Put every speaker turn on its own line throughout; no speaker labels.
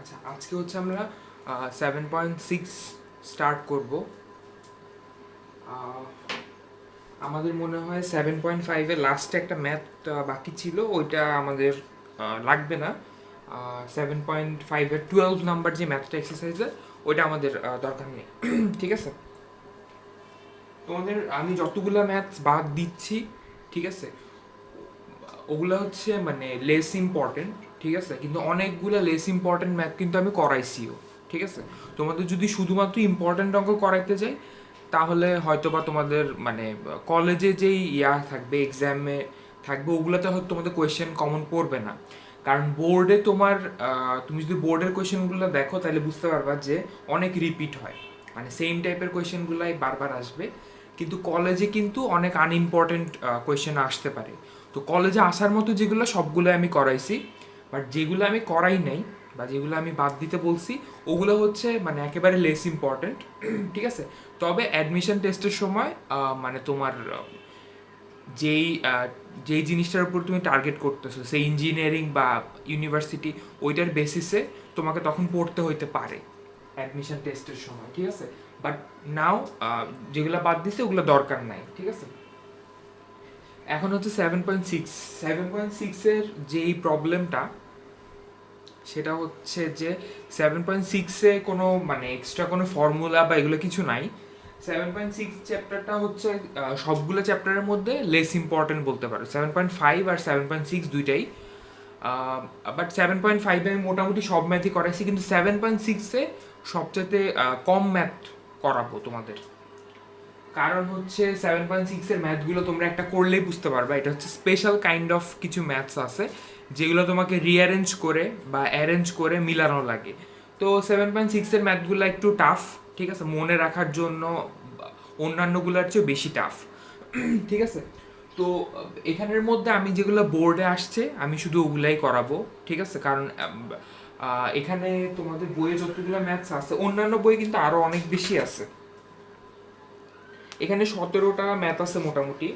আচ্ছা, আজকে হচ্ছে আমরা 7.6 স্টার্ট করব। আমাদের মনে হয় 7.5-এর লাস্টে একটা ম্যাথ বাকি ছিল, ওইটা আমাদের লাগবে না। 7.5-এর 12 নাম্বার যে ম্যাথটা এক্সারসাইজের, ওইটা আমাদের দরকার নেই। ঠিক আছে, তোমাদের আমি যতগুলো ম্যাথস বাদ দিচ্ছি, ঠিক আছে, ওগুলো হচ্ছে মানে লেস ইম্পর্টেন্ট, ঠিক আছে, কিন্তু অনেকগুলো লেস ইম্পর্টেন্ট ম্যাথ কিন্তু আমি করাইছিও। ঠিক আছে, তোমাদের যদি শুধুমাত্র ইম্পর্টেন্ট অঙ্ক করাইতে যাই, তাহলে হয়তো বা তোমাদের মানে কলেজে যেই থাকবে, এক্সামে থাকবে, ওগুলোতে হয়তো তোমাদের কোয়েশ্চেন কমন পড়বে না। কারণ বোর্ডে তোমার তুমি যদি বোর্ডের কোয়েশ্চেনগুলো দেখো, তাহলে বুঝতে পারবা যে অনেক রিপিট হয়, মানে সেম টাইপের কোয়েশ্চেনগুলাই বারবার আসবে। কিন্তু কলেজে কিন্তু অনেক আনইম্পর্টেন্ট কোয়েশ্চেন আসতে পারে। তো কলেজে আসার মতো যেগুলো, সবগুলো আমি করাইছি। বাট যেগুলো আমি করাই নাই বা যেগুলো আমি বাদ দিতে বলছি, ওগুলো হচ্ছে মানে একেবারে লেস ইম্পর্টেন্ট। ঠিক আছে, তবে অ্যাডমিশন টেস্টের সময় মানে তোমার যেই যেই জিনিসটার উপর তুমি টার্গেট করতেছো, সেই ইঞ্জিনিয়ারিং বা ইউনিভার্সিটি, ওইটার বেসিসে তোমাকে তখন পড়তে হইতে পারে অ্যাডমিশন টেস্টের সময়। ঠিক আছে, বাট নাও যেগুলো বাদ দিছে ওগুলো দরকার নাই। ঠিক আছে, এখন হচ্ছে 7.6। 7.6-এর যেই প্রবলেমটা, সেটা হচ্ছে যে 7.6-এ কোনো মানে এক্সট্রা কোনো ফর্মুলা বা এগুলো কিছু নাই। 7.6 চ্যাপ্টারটা হচ্ছে সবগুলো চ্যাপ্টারের মধ্যে লেস ইম্পর্টেন্ট বলতে পারো। 7.5 আর 7.6 দুইটাই। বাট 7.5-এ আমি মোটামুটি সব ম্যাথই করাইছি, কিন্তু 7.6-এ সবচেয়ে কম ম্যাথ করাবো তোমাদের। কারণ হচ্ছে 7.6-এর ম্যাথগুলো তোমরা একটা করলেই বুঝতে পারবা, এটা হচ্ছে স্পেশাল কাইন্ড অফ কিছু ম্যাথস আছে, যেগুলো তোমাকে রিঅ্যারেঞ্জ করে বা অ্যারেঞ্জ করে মিলানো লাগে। তো 7.6-এর ম্যাথগুলো একটু টাফ, ঠিক আছে, মনে রাখার জন্য অন্যান্যগুলোর চেয়ে বেশি টাফ। ঠিক আছে, তো এখানের মধ্যে আমি যেগুলো বোর্ডে আসছে, আমি শুধু ওগুলাই করাবো। ঠিক আছে, কারণ এখানে তোমাদের বইয়ে যতগুলো ম্যাথস আছে, অন্যান্য বই কিন্তু আরও অনেক বেশি আছে। এখানে 17টা ম্যাথ আছে মোটামুটি,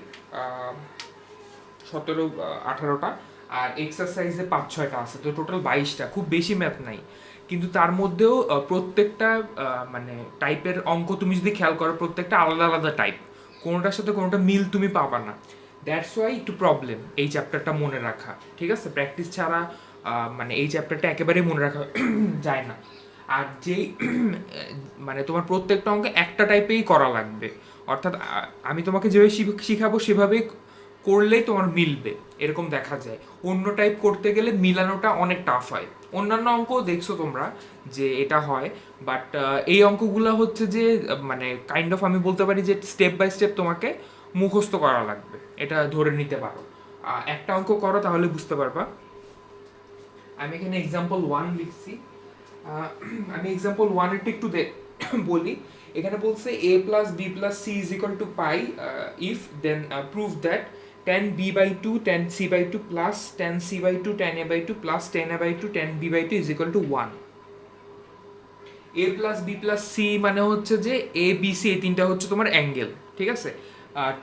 17-18টা, আর এক্সারসাইজে 5-6টা আছে, তো টোটাল 22টা। খুব বেশি ম্যাথ নাই, কিন্তু তার মধ্যেও প্রত্যেকটা মানে টাইপের অঙ্ক তুমি যদি খেয়াল করো, প্রত্যেকটা আলাদা আলাদা টাইপ, কোনোটার সাথে কোনোটা মিল তুমি পাবা না। দ্যাটস ওয়াই একটু প্রবলেম এই চ্যাপ্টারটা মনে রাখা। ঠিক আছে, প্র্যাকটিস ছাড়া মানে এই চ্যাপ্টারটা একেবারেই মনে রাখা যায় না। আর যেই মানে তোমার প্রত্যেকটা অঙ্কে একটা টাইপেই করা লাগবে, অর্থাৎ আমি তোমাকে যেভাবে শিখাবো সেভাবেই করলেই তোমার মিলবে, এরকম দেখা যায়। অন্য টাইপ করতে গেলে মিলানোটা অনেক টাফ হয়। অন্যান্য অঙ্ক দেখছো তোমরা যে এটা হয়, বাট এই অঙ্কগুলো হচ্ছে যে মানে কাইন্ড অফ আমি বলতে পারি যে স্টেপ বাই স্টেপ তোমাকে মুখস্থ করা লাগবে, এটা ধরে নিতে পারো। একটা অঙ্ক করো তাহলে বুঝতে পারবা। আমি এখানে এক্সাম্পল 1 লিখছি। আমি এক্সাম্পল 1 এরটা একটু বলি। এখানে বলছে a plus B plus C is equal to pi, if then prove that tan B by two tan C by two plus tan C by two tan A by two plus tan A by two tan B by two is equal to 1। A plus B plus C মানে হচ্ছে যে এ B C, এই তিনটা হচ্ছে তোমার angle. ঠিক আছে,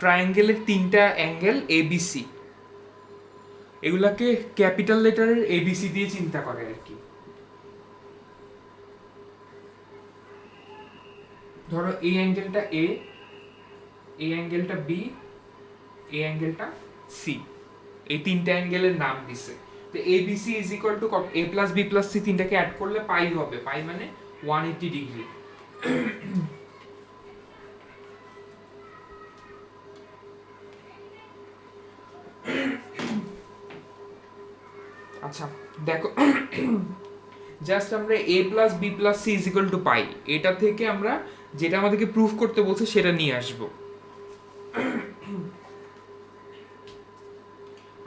ট্রায়াঙ্গেলের তিনটা অ্যাঙ্গেল এ বি সি, এগুলাকে ক্যাপিটাল লেটারের এবিসি দিয়ে চিন্তা করে আর কি। ধরো এই অ্যাঙ্গেলটা এ, এই অ্যাঙ্গেলটা বি, এই অ্যাঙ্গেলটা সি, এই তিনটা অ্যাঙ্গেলের নাম দিছে। তো A B C is equal to A plus B plus C, তিনটাকে অ্যাড করলে পাই হবে, পাই মানে 180 ডিগ্রি। আচ্ছা দেখো, জাস্ট আমরা A plus B plus C is equal to pi, এটা থেকে আমরা যেটা আমাদেরকে প্রুফ করতে বলছে সেটা নিয়ে আসবো।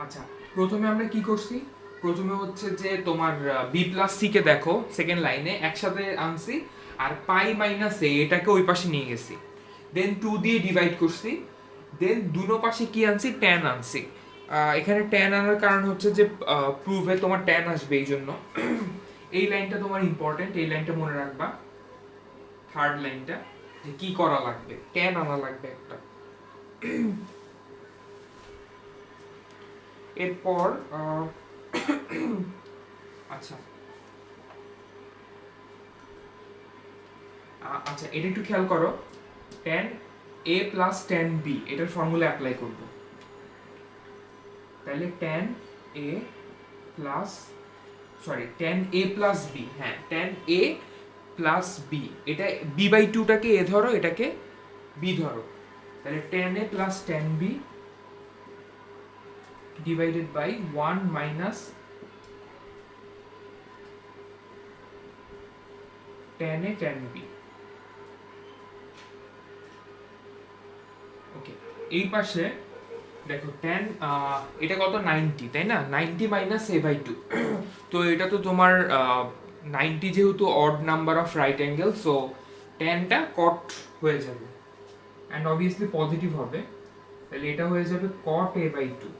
আচ্ছা, প্রথমে আমরা কি করছি, প্রথমে হচ্ছে যে তোমার বি প্লাস সি কে দেখো সেকেন্ড লাইনে একসাথে আনছি, আর পাই মাইনাস এ এটাকে ওই পাশে নিয়ে গেছি, দেন 2 দিয়ে ডিভাইড করছি, দেন দুনো পাশে কি আনছি, ট্যান আনছি। এখানে ট্যান আনার কারণ হচ্ছে যে প্রুফে তোমার ট্যান আসবে, এই জন্য। এই লাইনটা তোমার ইম্পর্টেন্ট, এই লাইনটা মনে রাখবা, থার্ড লাইনটা, যে কি করা লাগবে, ট্যান আনা লাগবে একটা। এরপর আচ্ছা, আচ্ছা এটা একটু খেয়াল করো, tan a plus tan b এটার ফর্মুলা অ্যাপ্লাই করব, তাহলে tan a plus tan a plus b, হ্যাঁ tan a প্লাস b, এটা b বাই 2টাকে a ধরো, এটাকে b ধরো, তাহলে tan a plus tan b divided by 1 minus tan a tan b। Okay, এই পাশে দেখো tan এটা কত 90, তাই না? 90 মাইনাস a বাই 2, তো এটা তো তোমার 90 যেহেতু odd number of right angle, so ট্যানটা কট হয়ে যাবে অ্যান্ড অবভিয়াসলি পজিটিভ হবে, তাহলে এটা হয়ে যাবে cot a বাই 2,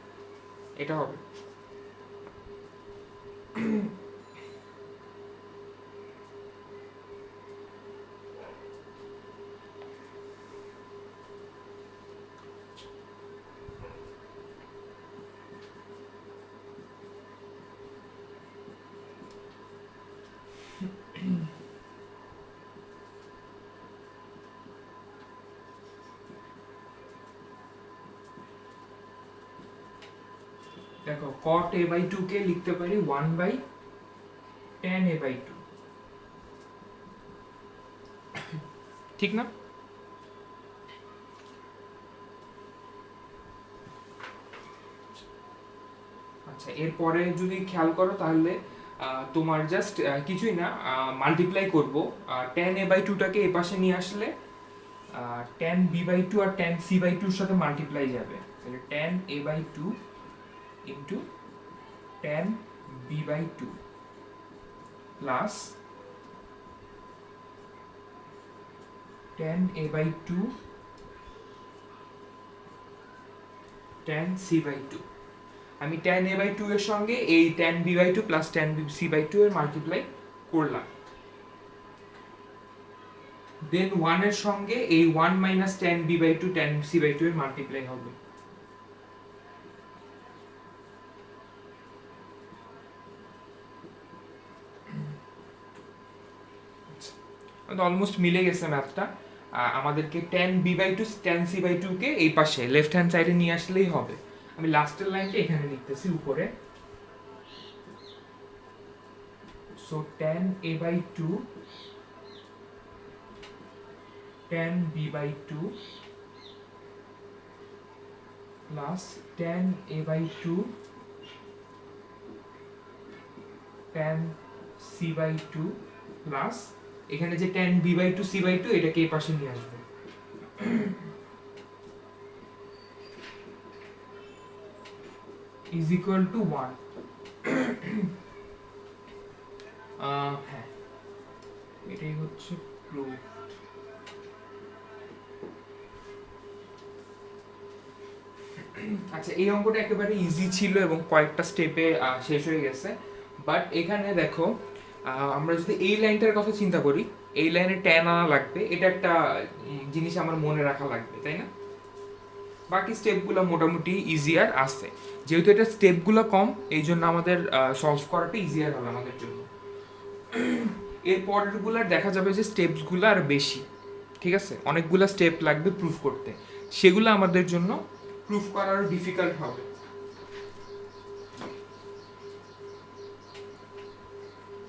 এটা হবে। দেখো cot a বাই 2 কে লিখতে পারি 1 বাই tan a বাই 2, ঠিক না? আচ্ছা এরপরে যদি খেয়াল করো তাহলে তোমার জাস্ট কিছুই না, মাল্টিপ্লাই করব, tan a বাই 2টাকে এই পাশে নিয়ে আসলে tan b বাই 2 আর tan c বাই 2 এর সাথে মাল্টিপ্লাই যাবে, তাহলে tan a by 2 into tan b by 2 plus tan a by 2 tan c by 2। আমি tan a বাই 2 এর সঙ্গে এই tan b by 2 plus tan c by 2 এর মাল্টিপ্লাই করলাম, দেন 1 এর সঙ্গে এই 1 minus tan b by 2 tan c by 2 এর মাল্টিপ্লাই হবে। অলমোস্ট মিলে গেছে ম্যাথটা, আমাদেরকে tan b by 2 tan c by 2 কে এই পাশে লেফট হ্যান্ড সাইডে নিয়ে আসলেই হবে। আমি লাস্টের লাইনটা এখানে লিখতেছি উপরে, so tan a by 2 tan b by 2 plus tan a by 2 tan c by 2 plus এখানে যে tan b by 2 c by 2 এটাকে এই পাশে নিয়ে আসবে, is equal to 1। হ্যাঁ এটাই হচ্ছে প্রুফ। আচ্ছা এই অঙ্কটা একেবারে ইজি ছিল এবং কয়েকটা স্টেপে শেষ হয়ে গেছে, বাট এখানে দেখো আমরা যদি এই লাইনটার কথা চিন্তা করি, এই লাইনে ট্যান আনা লাগবে, এটা একটা জিনিস আমার মনে রাখা লাগবে, তাই না? বাকি স্টেপগুলো মোটামুটি ইজিয়ার আছে, যেহেতু এটা স্টেপগুলো কম এই জন্য আমাদের সলভ করাটা ইজিয়ার হবে আমাদের জন্য। এর পরেরগুলার দেখা যাবে যে স্টেপসগুলো আর বেশি, ঠিক আছে, অনেকগুলো স্টেপ লাগবে প্রুফ করতে, সেগুলো আমাদের জন্য প্রুফ করা আরো ডিফিকাল্ট হবে।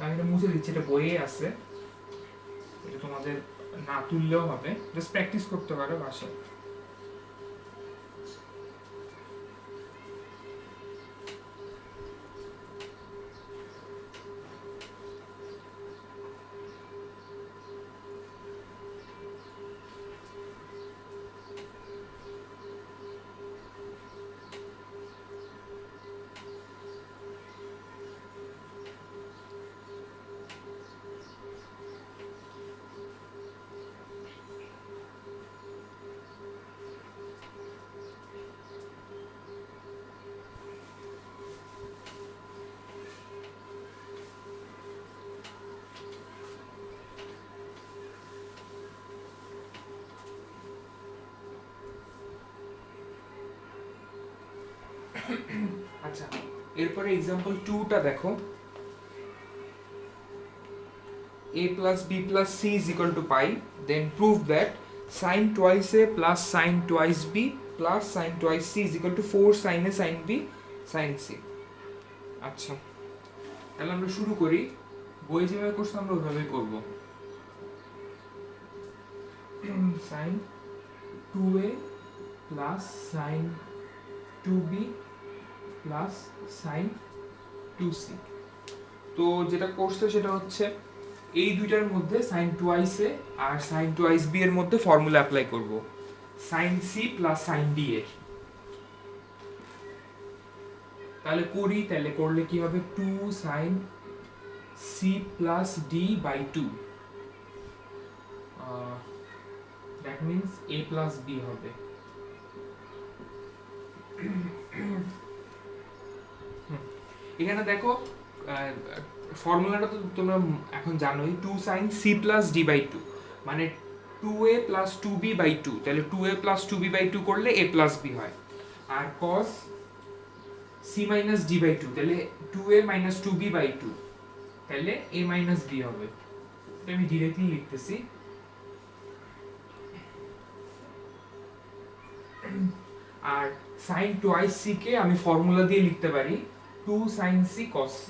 আমি এটা মুছে দিচ্ছি, এটা বইয়ে আছে, এটা তোমাদের না তুললেও হবে, জাস্ট প্র্যাকটিস করতে পারো বাসায়। আচ্ছা এরপরে এক্সাম্পল 2টা দেখো, a plus b plus c is equal to pi, then prove that sin twice a plus sin twice b plus sin twice c is equal to 4 sin a sin b sin c. আচ্ছা, তাহলে আমরা শুরু করি। বই যেভাবে করছি আমরা ওইভাবেই করব। sin 2a plus sin 2b plus sin 2c। তো যেটা করছে সেটা হচ্ছে এই দুইটার মধ্যে sin টুয়াইস এ আর sin টুয়াইস b এর মধ্যে ফর্মুলা অ্যাপ্লাই করব sin c plus sin d এর। তাহলে করি, তাহলে করলে কি হবে 2 sin c plus d by 2, that means a plus b হবে। এখানে দেখো ফর্মুলাটা তো তোমরা এখন জানোই, 2 sin c plus d by 2 মানে 2a plus 2b by 2, তাহলে 2a plus 2b by 2 করলে a plus b হয়। আর cos c minus d by 2 তাহলে 2a minus 2b by 2, তাহলে a minus b হবে। এটা আমি ডিরেক্টলি লিখতেছি। আর sin টুয়াইস c কে আমি ফর্মুলা দিয়ে লিখতে পারি 2 sin c cos c।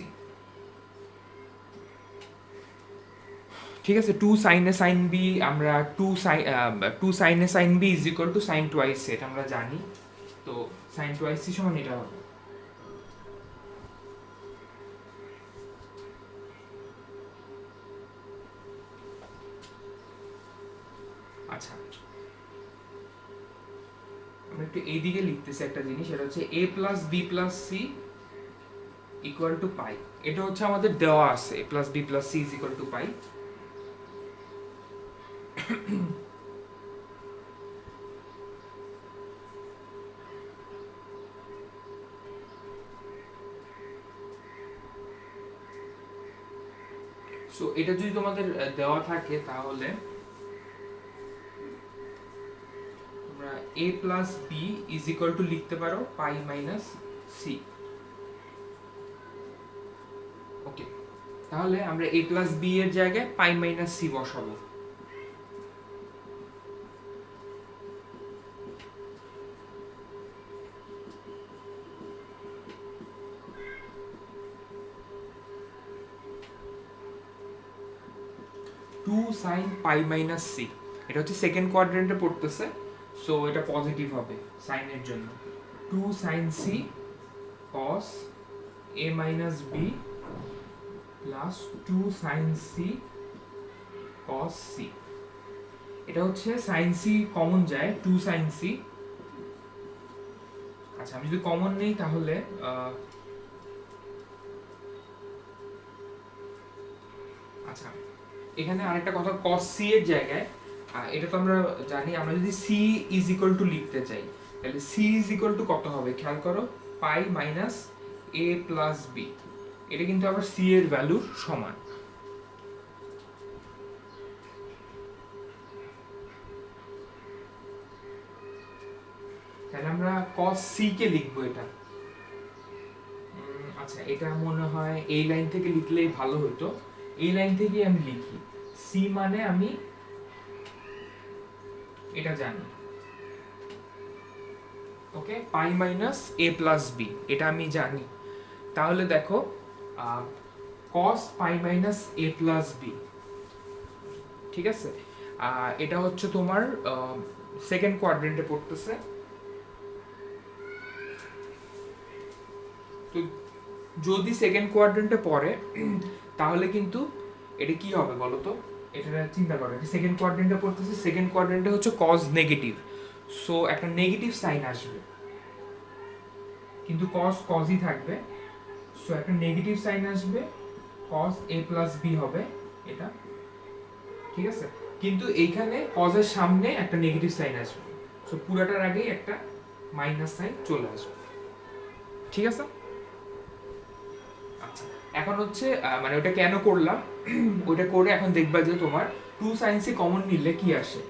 ঠিক আছে, 2 sin a sin b আমরা 2 sin a sin b is equal to sin twice a, এটা আমরা জানি। তো sin twice c সমান এটা হবে। আচ্ছা, আমরা একটু এইদিকে লিখতেছি একটা জিনিস, সেটা হচ্ছে a plus b plus c equal to pi। এটা হচ্ছে আমাদের দেওয়া আছে a plus b plus c is equal to pi। So এটা যদি তোমাদের দেওয়া থাকে তাহলে আমরা a plus b is equal to লিখতে পারো pi minus c। ওকে, তাহলে আমরা a plus b এর জায়গায় pi minus c বসাবো। Two sine pi minus C, এটা হচ্ছে সেকেন্ড কোয়াড্রেন্টে পড়তেছে, সো এটা পজিটিভ হবে সাইনের জন্য। 2 sin c cos a minus b plus 2 sin c cos c। এটা হচ্ছে sin c কমন যায় 2 sin c। আচ্ছা, আমি যদি কমন নেই তাহলে আচ্ছা, এখানে আরেকটা কথা, cos c এর জায়গায় এটা তো আমরা জানি, আমরা যদি c is equal to লিখতে চাই তাহলে c is equal to কত হবে খেয়াল করো, পাই মাইনাস a প্লাস b। এটা কিন্তু আবার c এর ভ্যালুর সমান। তাহলে আমরা cos c কে লিখবো এটা। আচ্ছা, এটা মনে হয় এই লাইন থেকে লিখলেই ভালো হতো। এই লাইন থেকে আমি লিখি, c মানে আমি এটা জানি, ওকে, পাই মাইনাস a প্লাস b, এটা আমি জানি। তাহলে দেখো cos pi minus a plus b, ঠিক আছে, এটা হচ্ছে তোমার সেকেন্ড কোয়াড্রেন্টে পড়তেছে। তো যদি সেকেন্ড কোয়াড্রেন্টে পড়ে তাহলে কিন্তু এটা কি হবে বলো তো, এটা চিন্তা করো, সেকেন্ড কোয়াড্রেন্টে পড়তেছে, সেকেন্ড কোয়াড্রেন্টে হচ্ছে cos নেগেটিভ, সো একটা নেগেটিভ সাইন আসবে, কিন্তু cos cosই থাকবে, সো একটা নেগেটিভ সাইন আসবে, cos a plus b হবে এটা, ঠিক আছে। কিন্তু এইখানে cos এর সামনে একটা নেগেটিভ সাইন আসবে, সো পুরাটার আগেই একটা মাইনাস সাইন চলে আসবে, ঠিক আছে। আচ্ছা, এখন হচ্ছে মানে ওটা কেন করলাম, ওটা করে এখন দেখবা যে তোমার 2 sin c কমন নিলে কি আসে,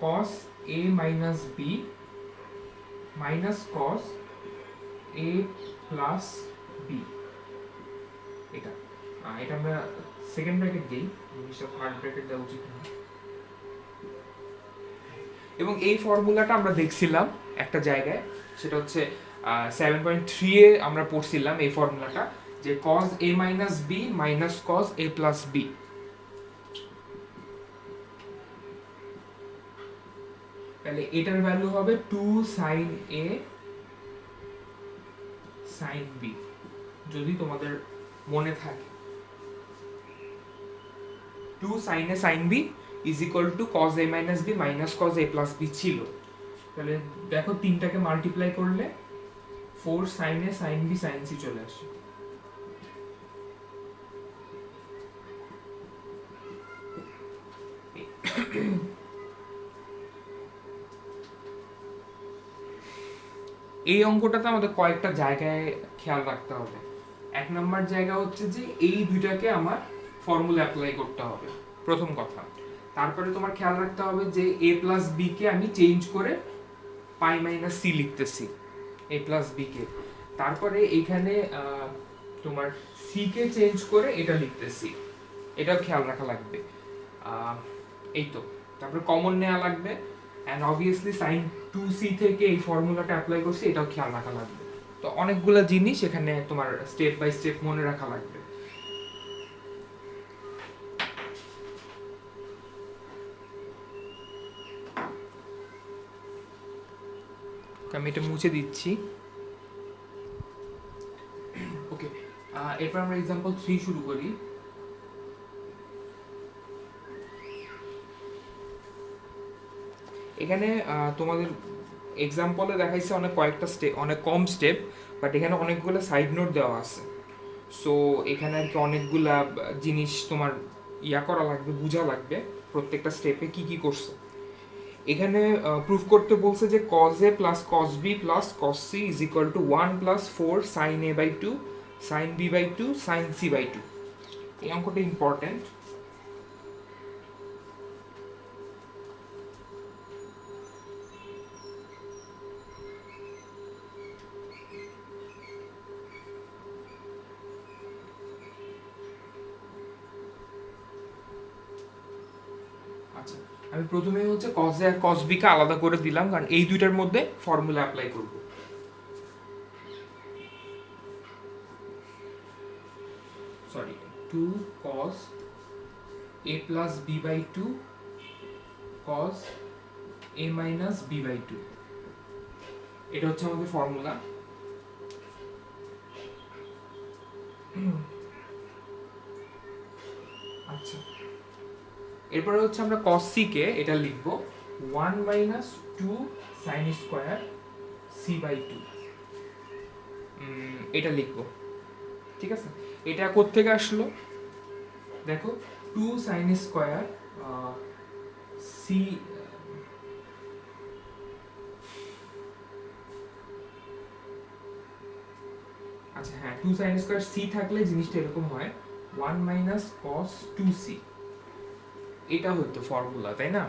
cos a minus b minus cos a plus b, এটা এটা আমরা সেকেন্ড ব্র্যাকেট দিই, জিনিসটা থার্ড ব্র্যাকেট দেওয়া উচিত না। এবং এই ফর্মুলাটা আমরা দেখছিলাম একটা জায়গায়, সেটা হচ্ছে 7.3 এ আমরা পড়ছিলাম এই ফর্মুলাটা, যে cos a minus b minus cos a plus b। তাহলে এটার ভ্যালু হবে 2 sin a sin b, যদি তোমাদের মনে থাকে 2 sin a sin b is equal to cos a minus b minus cos a plus b ছিল। তাহলে দেখো তিনটাকে মাল্টিপ্লাই করলে 4 sin a sin b sin c চলে আসে। এই অঙ্কটাতে আমাদের কয়েকটা জায়গায় খেয়াল রাখতে হবে। এক নম্বর জায়গা হচ্ছে যে এই দুইটাকে আমার ফর্মুলা অ্যাপ্লাই করতে হবে, প্রথম কথা। তারপরে তোমার খেয়াল রাখতে হবে যে a প্লাস b কে আমি চেঞ্জ করে পাই মাইনাস সি লিখতেছি, a প্লাস b কে। তারপরে এখানে তোমার সি কে চেঞ্জ করে এটা লিখতেছি, এটাও খেয়াল রাখা লাগবে। এই তো, তারপরে কমন নেওয়া লাগবে, অ্যান্ড অবভিয়াসলি সাইন 2c থেকে এই ফর্মুলাটা অ্যাপ্লাই করছি, এটাও খেয়াল রাখা লাগবে। তো অনেকগুলো জিনিস এখানে তোমার স্টেপ বাই স্টেপ মনে রাখা লাগবে। আমি এটা মুছে দিচ্ছি। ওকে, এরপর আমরা এক্সাম্পল 3 শুরু করি। এখানে তোমাদের এক্সাম্পলে দেখাইছে অনেক কয়েকটা স্টেপ, অনেক কম স্টেপ, বাট এখানে অনেকগুলো সাইড নোট দেওয়া আছে। সো এখানে আর কি অনেকগুলা জিনিস তোমার করা লাগবে, বোঝা লাগবে প্রত্যেকটা স্টেপে কি কি করছে। এখানে প্রুফ করতে বলছে যে cos a plus cos b plus cos c is equal to 1 plus 4 sin a by 2 sin b by 2 sin c by 2। এই অঙ্কটা ইম্পর্টেন্ট। আচ্ছা, আমি প্রথমেই হচ্ছে cos a R cos b কে আলাদা করে দিলাম, কারণ এই দুইটার মধ্যে ফর্মুলা অ্যাপ্লাই করব। Sorry, 2 cos a plus b by 2 cos a minus b by 2, এটা হচ্ছে আমাদের ফর্মুলা। আচ্ছা, এরপরে হচ্ছে আমরা cos c কে এটা লিখব 1 minus 2 sin square c by 2, এটা লিখব। ঠিক আছে, এটা কোত্থেকে আসলো দেখো, 2 sin স্কয়ার c, আচ্ছা হ্যাঁ, 2 sin স্কয়ার c থাকলে জিনিসটা এরকম হয় 1 minus cos 2c, এটা হতো ফর্মুলা, তাই না?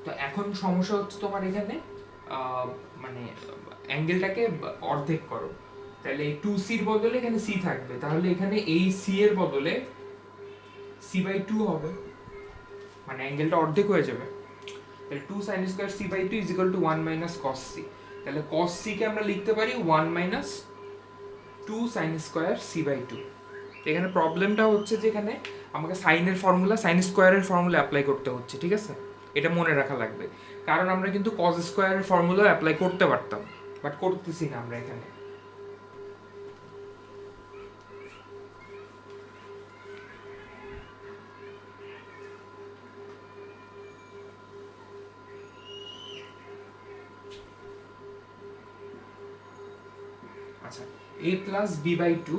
তো এখন সমস্যা হচ্ছে তোমার এখানে মানে অ্যাঙ্গেলটাকে অর্ধেক করো। তাহলে 2c এর বদলে এখানে c থাকবে, তাহলে এখানে এই c এর বদলে c বাই 2 হবে, মানে অ্যাঙ্গেলটা অর্ধেক হয়ে যাবে। তাহলে 2 sin square c by 2 is equal to 1 minus cos c। তাহলে cos c কে আমরা লিখতে পারি 1 minus 2 sin square c by 2। এখানে প্রবলেমটা হচ্ছে যে এখানে আমাকে সাইনের ফর্মুলা, সাইন স্কয়ারের ফর্মুলা অ্যাপ্লাই করতে হচ্ছে, ঠিক আছে? এটা মনে রাখা লাগবে, কারণ আমরা কিন্তু cos স্কয়ারের ফর্মুলা অ্যাপ্লাই করতে পারতাম, বাট করতেছি না আমরা এখানে। আচ্ছা, a প্লাস b বাই 2,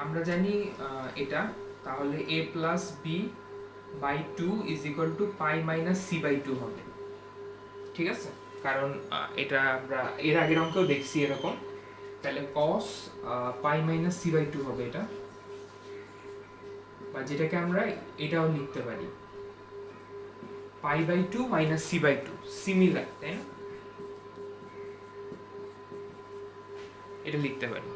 আমরা জানি এটা, তাহলে a plus b by 2 is equal to pi minus c by 2 হবে। ঠিক আছে, কারণ এটা আমরা এর আগের অঙ্কেও দেখছি এরকম। তাহলে cos pi minus c by 2 হবে এটা, বা যেটাকে আমরা এটাও লিখতে পারি pi by 2 minus c by 2, similar, তাই না? এটা লিখতে পারি।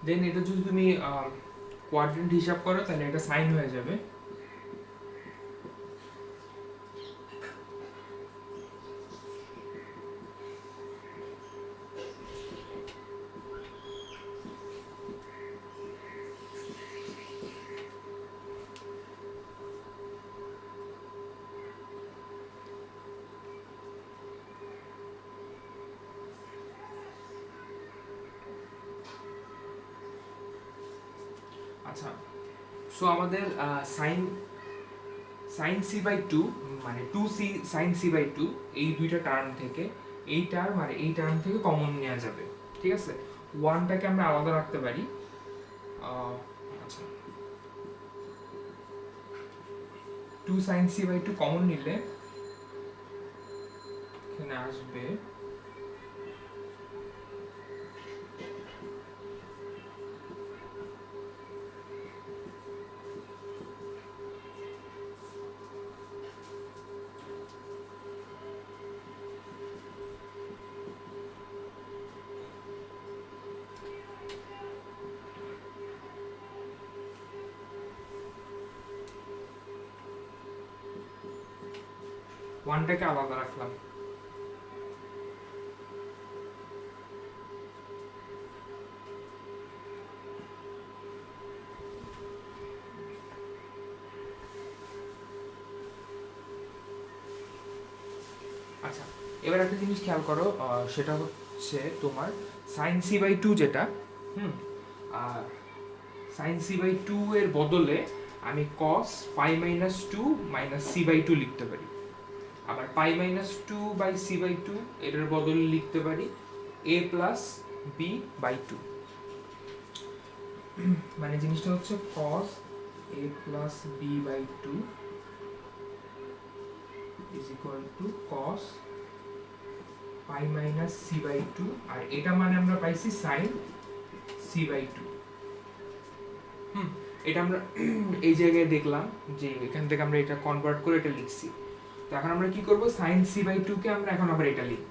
দেন এটা যদি তুমি কোয়াড্রেন্ট হিসাব করো তাহলে এটা সাইন হয়ে যাবে। আচ্ছা, সো আমাদের sine sine C by two মানে two C sine C by two এই দুইটা টার্ম থেকে এই টার্ম আর এই টার্ম থেকে কমন নেওয়া যাবে, ঠিক আছে। ওয়ানটাকে আমরা আলাদা রাখতে পারি। আচ্ছা, two sine C by two common নিলে এখানে আসবে ওয়ানটাকে আলাদা রাখলাম। আচ্ছা, এবার একটা জিনিস খেয়াল করো, সেটা হচ্ছে তোমার সাইন সি বাই টু যেটা, আর সাইন সি বাই টু এর বদলে আমি cos pi minus two minus C by two লিখতে পারি। আবার pi minus two by C by two এটার বদলে লিখতে পারি A plus B by two. মানে জিনিসটা হচ্ছে cos A plus B by two is equal to cos pi minus C by two, আর এটা মানে আমরা পাইছি সাইন সি বাই টু। এটা আমরা এই জায়গায় দেখলাম যে এখান থেকে আমরা এটা কনভার্ট করে এটা লিখছি। তো এখন আমরা কি করব, সাইন সি বাই টু কে আমরা এখন আবার এটা লিখব।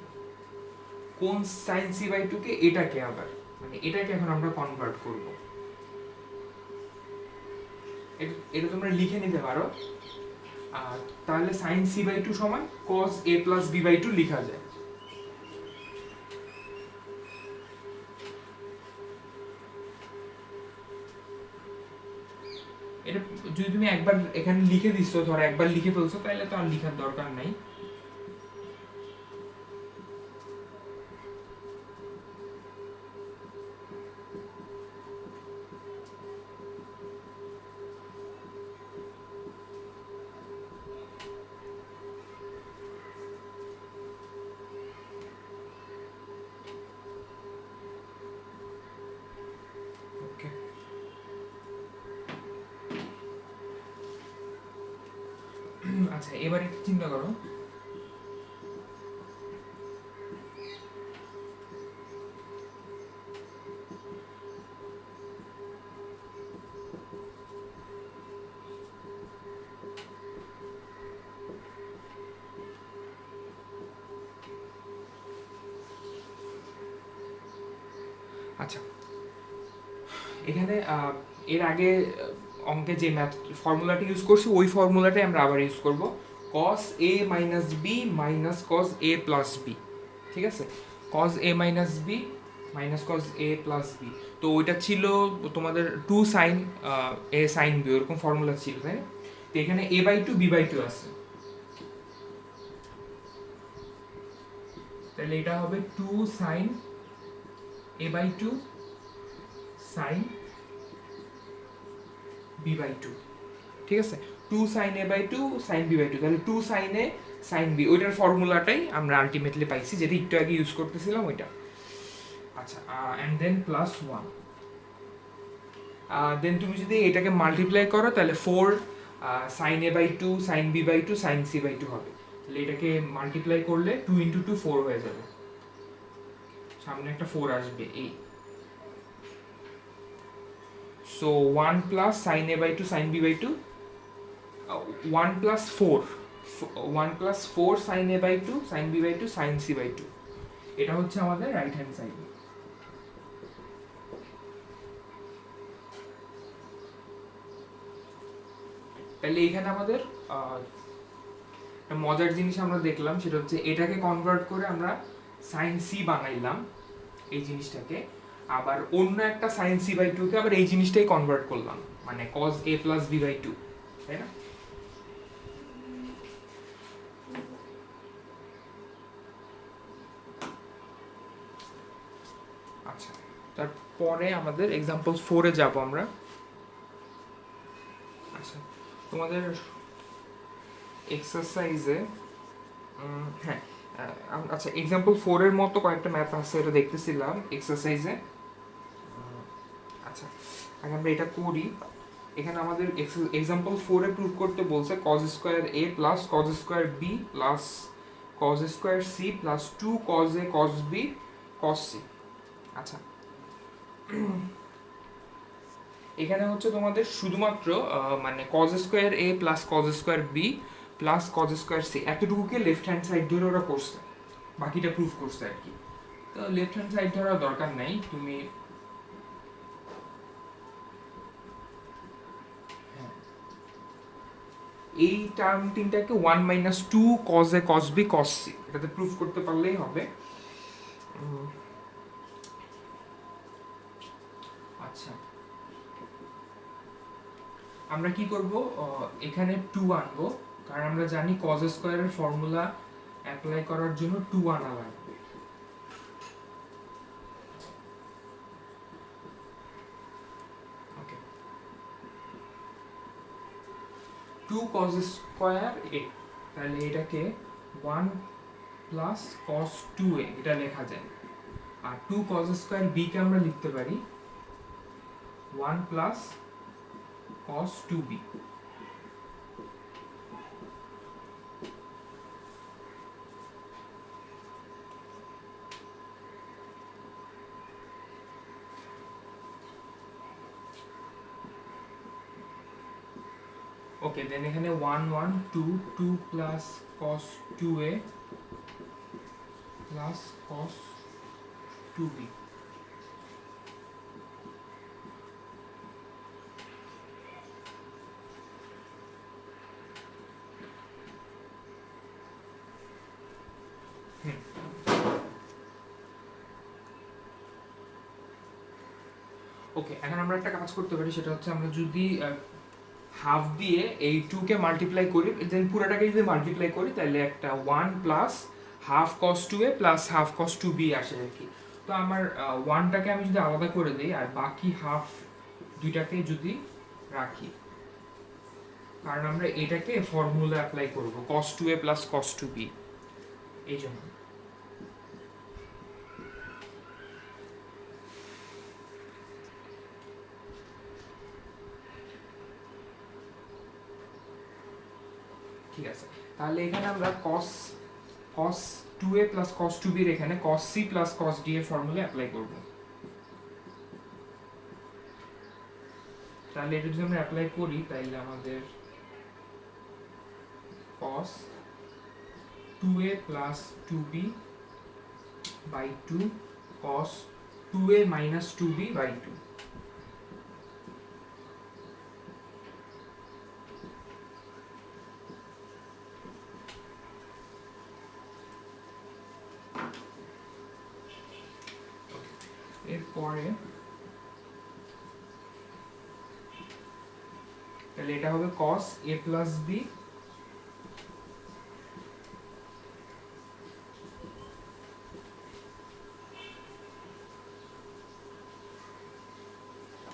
কোন সাইন সি বাই টু কে? এটাকে আবার মানে এটাকে এখন আমরা কনভার্ট করব। এটা তোমরা লিখে নিতে পারো। আর তাহলে সাইন সি বাই টু সমান কস A plus B by two লেখা যায়। এটা যদি তুমি একবার এখানে লিখে দিছো, ধরো একবার লিখে ফেলছো, তাহলে তো আর লেখার দরকার নাই। আচ্ছা, এবার একটু চিন্তা করো, আচ্ছা এখানে এর আগে অঙ্কে যে ম্যাথ ফর্মুলাটি ইউজ করছি ওই ফর্মুলাটাই আমরা আবার ইউজ করব, cos a minus B minus cos a plus B. ঠিক আছে, cos a minus B minus cos a plus B. তো ওইটা ছিল তোমাদের two sine A sine B, ওরকম ফর্মুলা ছিল, তাই না? তো এখানে a by two B by two আছে, তাহলে এটা হবে two sine a by two sine B by two. ঠিক আছে, two sine A by two sine B by two, তাহলে two sine A sine B, ওইটার ফর্মুলাটাই আমরা আলটিমেটলি পাইছি, যেটা একটু আগে ইউজ করতেছিলাম ওইটা। আচ্ছা, and then plus one. Then তুমি যদি এটাকে মাল্টিপ্লাই করো তাহলে four sine A by two sine B by two sine C by two হবে। তাহলে এটাকে মাল্টিপ্লাই করলে টু ইন্টু টু ফোর হয়ে যাবে। সামনে একটা 4 আসবে এই, so 1 plus sine A by two sine B by two, 1 plus 4, 1 plus 4 sine A by two sine B by two sine C by two, এটা হচ্ছে আমাদের রাইট হ্যান্ড সাইড। তাহলে এখানে আমাদের মজার জিনিস আমরা দেখলাম, সেটা হচ্ছে এটাকে কনভার্ট করে আমরা সাইন সি বানাইলাম এই জিনিসটাকে, আবার অন্য একটা সাইন সি বাই টুকে আবার এই জিনিসটাই কনভার্ট করলাম, মানে cos a plus B by two, তাই না? আচ্ছা, তারপরে আমাদের এক্সাম্পল 4-এ যাব আমরা। আচ্ছা, তোমাদের এক্সারসাইজে হ্যাঁ, আচ্ছা এক্সাম্পল 4-এর মতো কয়েকটা ম্যাথ আছে, এটা দেখতেছিলাম এক্সারসাইজে। আচ্ছা, আগে আমরা এটা করি। এখানে আমাদের এক্সাম্পল 4-এ প্রুভ করতে বলছে cos square a plus cos square b plus cos square c plus 2 cos a cos b cos c। আচ্ছা, এখানে হচ্ছে তোমাদের শুধুমাত্র মানে cos square a plus cos square b plus cos square c এতটুকুকে left hand side ধরে ওরা করছে, বাকিটা প্রুফ করছে আর কি। তো লেফট হ্যান্ড সাইড ধরার দরকার নাই, তুমি এই টার্ম তিনটাকে 1 minus 2 cos a cos b cos c এটাতে প্রুফ করতে পারলেই হবে। আচ্ছা, আমরা কি করব, এখানে 2 আনবো, কারণ আমরা জানি cos স্কয়ারের ফর্মুলা অ্যাপ্লাই করার জন্য 2 আনা লাগবে। ওকে, 2 cos স্কয়ার a, তাহলে এটাকে 1 প্লাস cos 2a এটা লেখা যায়, আর 2 cos স্কয়ার b কে আমরা লিখতে পারি 1 প্লাস cos 2b। ওকে, দেন এখানে 1 1 2 2 plus cos 2a plus cos 2b। ওকে, এখন আমরা একটা কাজ করতে পারি, সেটা হচ্ছে আমরা যদি হাফ দিয়ে এই 2 কে মাল্টিপ্লাই করি, দেন পুরোটাকে যদি মাল্টিপ্লাই করি তাহলে একটা 1 plus half cos 2a plus half cos 2b আসে আর কি। তো আমার 1টাকে আমি যদি আলাদা করে দিই আর বাকি হাফ দুইটাকে যদি রাখি, কারণ আমরা এটাকে ফর্মুলা অ্যাপ্লাই করব cos 2a plus cos 2b, এই জন্য। ঠিক আছে, তাহলে এখানে আমরা cos 2a plus cos 2b এর এখানে cos c plus cos d এর ফর্মুলা অ্যাপ্লাই করব। তাহলে এটা যদি আমরা অ্যাপ্লাই করি তাহলে আমাদের cos 2a plus 2b by 2 cos 2a minus 2b by 2। এরপরে তাহলে এটা হবে cos a প্লাস b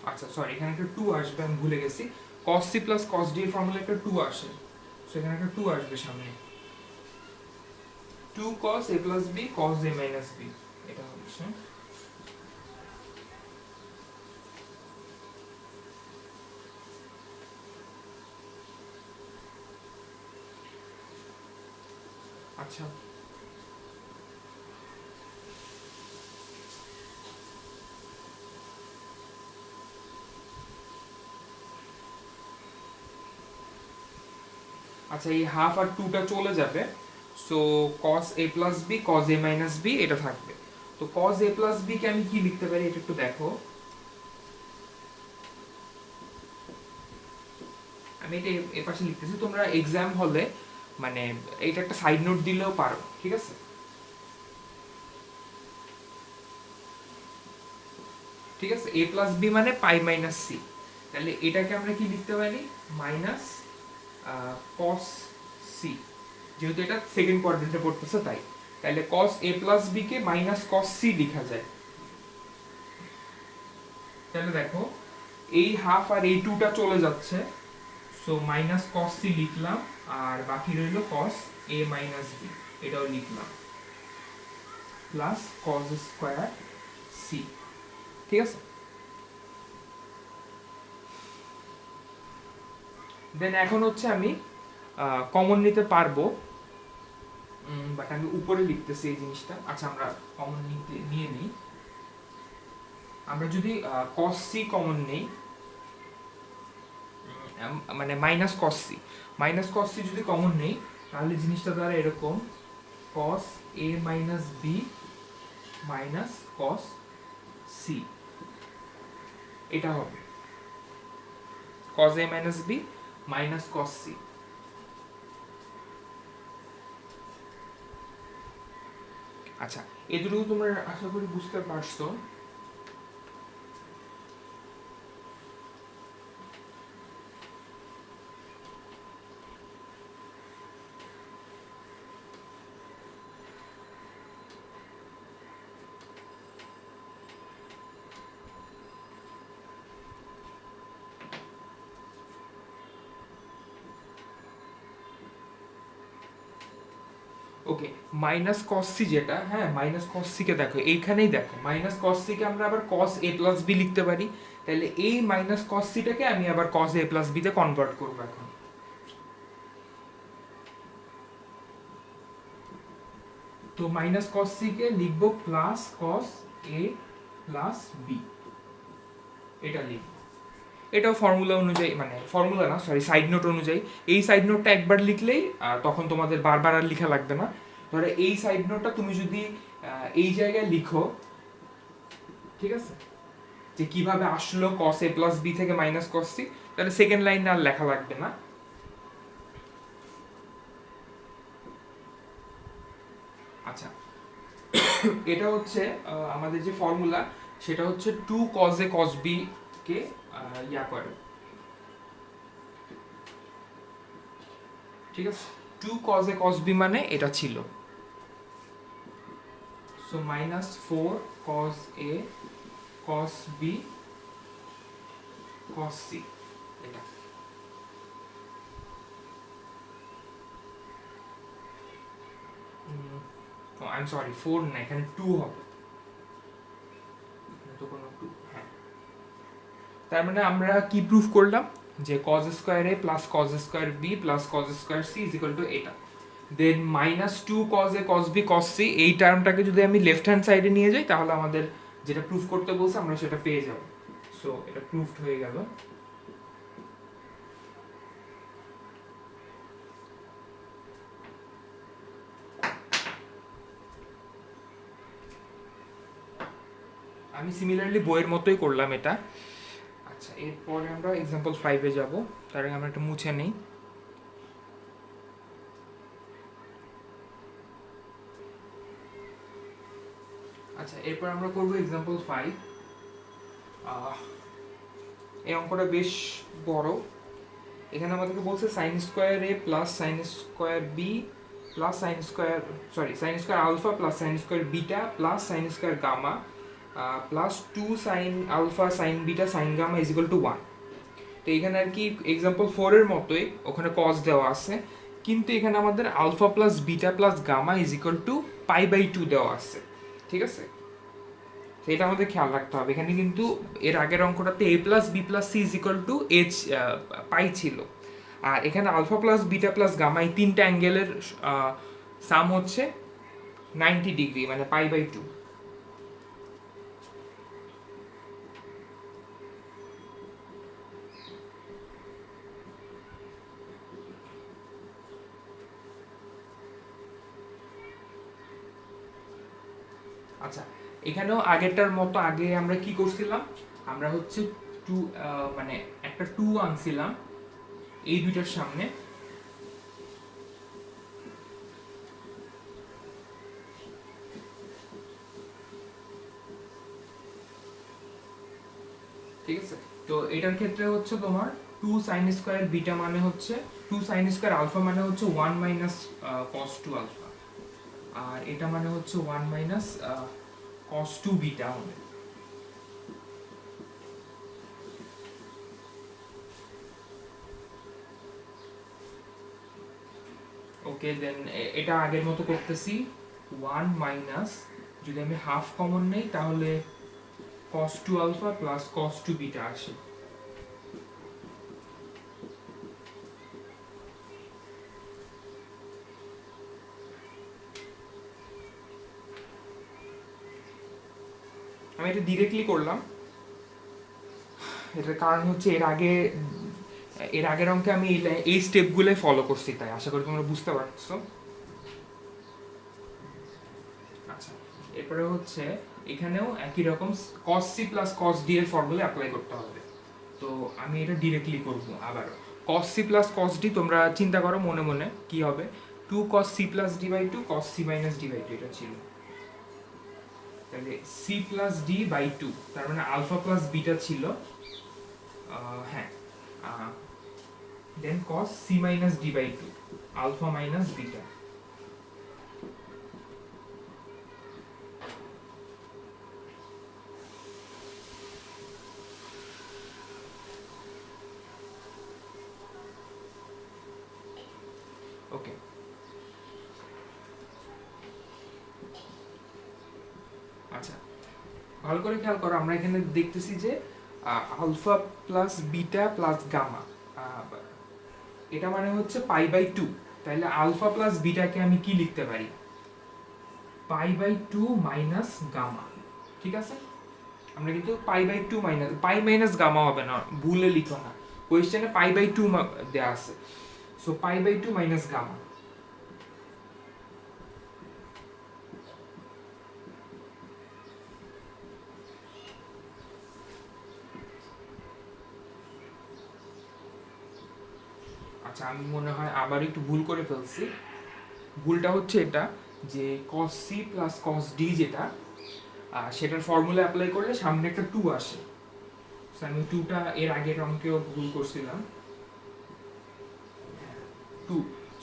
আচ্ছা সরি, এখানে একটা 2 আসবে, আমি ভুলে গেছি, cos c plus cos d এর ফর্মুলা একটা 2 আসে, সো এখানে একটা 2 আসবে সামনে, 2 cos a plus b cos a minus b, এটা হচ্ছে। আচ্ছা, আচ্ছা এই হাফ আর টুটা চলে যাবে, so cos A plus B cos A minus B এটা থাকবে। তো কস এ প্লাস বি কে আমি কি লিখতে পারি এটা একটু দেখো। আমি এটা এর পাশে লিখতেছি, তোমরা এক্সাম হলে মানে এটা একটা সাইড নোট দিলেও পারো, ঠিক আছে। ঠিক আছে, এ প্লাস বি মানে পাই মাইনাস সি, তাহলে এটাকে আমরা কি লিখতে পারি মাইনাস কস সি, যেহেতু এটা সেকেন্ড কোয়াড্রেন্টে পড়তেছে তাই। তাহলে কস A plus B K minus cos C লেখা যায়। তাহলে দেখো এই হাফ আর এই টুটা চলে যাচ্ছে, সো মাইনাস কস সি লিখলাম, আর বাকি রইল কস এ মাইনাস বি, এটাও লিখলাম, প্লাস কস স্কোয়ার সি। ঠিক আছে, দেন এখন হচ্ছে আমি কমন নিতে পারবো, বাট আমি উপরে লিখতেছি এই জিনিসটা। আচ্ছা আমরা কমন নিয়ে নিই। আমরা যদি cos c কমন নেই, মানে মাইনাস cos c যদি কমন নেই, তাহলে জিনিসটা দ্বারা এরকম cos a minus b minus cos c, এটা হবে cos a minus b minus cos c। আচ্ছা এটুকু তোমরা আশা করি বুঝতে পারছো। ওকে, মাইনাস কস সি যেটা, হ্যাঁ মাইনাস কস সি কে দেখো এইখানেই, দেখো মাইনাস কস সি কে আমরা আবার কস এ প্লাস বি লিখতে পারি, তাহলে এই মাইনাস কস সিটাকে আমি আবার কস এ প্লাস বি তে কনভার্ট করবো এখন। তো মাইনাস কস সি কে লিখবো plus cos A plus B, এটা লিখবো। এটাও ফর্মুলা অনুযায়ী, মানে ফর্মুলা না সরি সাইড নোট অনুযায়ী, এই সাইড নোটটা একবার লিখলেই তখন তোমাদের বারবার আর লেখা লাগবে না। ধরো এই সাইড নোটটা তুমি যদি এই জায়গায় লিখো, ঠিক আছে, যে কিভাবে আসলো cos a প্লাস বি থেকে মাইনাস cos c, তাহলে সেকেন্ড লাইন আর লেখা লাগবে না। আচ্ছা এটা হচ্ছে আমাদের যে ফর্মুলা, সেটা হচ্ছে 2 cos a cos b কে ইয়া করে, ঠিক আছে। 2 cos a cos b মানে এটা ছিল, so minus 4 cos a cos b cos c, এটা আই এম সরি 4 না, এখানে 2 হবে, তো কোনো 2, হ্যাঁ। তার মানে আমরা কি প্রুফ করলাম যে cos square a plus cos square b plus cos square c is equal two এটা। Than minus 2 cos a cos b cos c, এই টার্মটাকে যদি আমি লেফট হ্যান্ড সাইডে নিয়ে যাই, তাহলে আমাদের যেটা প্রুফ করতে বলছে আমরা সেটা পেয়ে যাব। সো এটা প্রুফড হয়ে গেল। আমি সিমিলারলি বইয়ের মতোই করলাম এটা। আচ্ছা এরপরে আমরা এক্সাম্পল 5 এ যাব, তার আগে আমরা একটা মুছে নেই। আচ্ছা এরপর আমরা করব এক্সাম্পল 5। এই অঙ্কটা বেশ বড়। এখানে আমাদেরকে বলছে sine square a plus sine square b plus sine square sine square alpha plus sine square beta plus sine square gamma plus 2 sine alpha sine beta sine gamma is equal to 1। তো এখানে আর কি example 4 এর মতোই ওখানে cause দেওয়া আছে, কিন্তু এখানে আমাদের alpha plus beta plus gamma is equal to pi by 2 দেওয়া আছে, ঠিক আছে। এটা আমাদের খেয়াল রাখতে হবে। এখানে কিন্তু এর আগের অঙ্কটাতে a plus B plus C is equal to H pi ছিল, আর এখানে alpha plus beta plus gamma এই তিনটা অ্যাঙ্গেলের সাম হচ্ছে 90 ডিগ্রি, মানে পাই বাই 2। আচ্ছা, এখানেও আগেরটার মতো আগে আমরা কি করছিলাম, আমরা হচ্ছে টু মানে একটা টু আনছিলাম এই দুইটার সামনে, ঠিক আছে। তো এটার ক্ষেত্রে হচ্ছে তোমার টু সাইন স্কোয়ার বিটা মানে হচ্ছে টু সাইন স্কোয়ার আলফা মানে হচ্ছে one minus cos two alpha, আর এটা মানে হচ্ছে one minus cos two beta হবে। ওকে, দেন এটা আগের মতো করতেছি, ওয়ান মাইনাস, যদি আমি হাফ কমন নেই তাহলে cos 2 alpha plus cos 2 beta আসে। আমি এটা ডিরেক্টলি করলাম, এটার কারণ হচ্ছে এর আগের অঙ্কে আমি এই স্টেপগুলোই ফলো করছি, তাই আশা করি তোমরা বুঝতে পারছো। আচ্ছা, এরপরে হচ্ছে এখানেও একই রকম cos c plus cos d এর ফর্মুলা অ্যাপ্লাই করতে হবে। তো আমি এটা ডিরেক্টলি করব আবার। cos c plus cos d তোমরা চিন্তা করো মনে মনে কি হবে, 2 cos c plus d by 2 cos c minus d by 2 এটা ছিল। তাহলে c plus d by 2 তার মানে আলফা প্লাস বিটা ছিল, হ্যাঁ, then cos c minus d by 2 alpha minus beta. Okay, আচ্ছা, ভালো করে খেয়াল করো, আমরা এখানে দেখতেছি যে alpha plus beta plus gamma, এটা মানে হচ্ছে পাই বাই টু। তাহলে আলফা প্লাস বিটাকে আমি কি লিখতে পারি, pi by two minus gamma, ঠিক আছে। আমরা কিন্তু pi by two minus, pi minus gamma হবে না, ভুলে লিখো না, কোয়েশ্চেনে পাই বাই টু দেওয়া আছে, so pi by two minus gamma. আচ্ছা, আমি মনে হয় আবার একটু ভুল করে ফেলছি, ভুলটা হচ্ছে এটা যে cos c plus cos d যেটা, সেটার ফর্মুলা অ্যাপ্লাই করলে সামনে একটা টু আসে, আমি টুটা এর আগের অঙ্কেও ভুল করছিলাম, টু।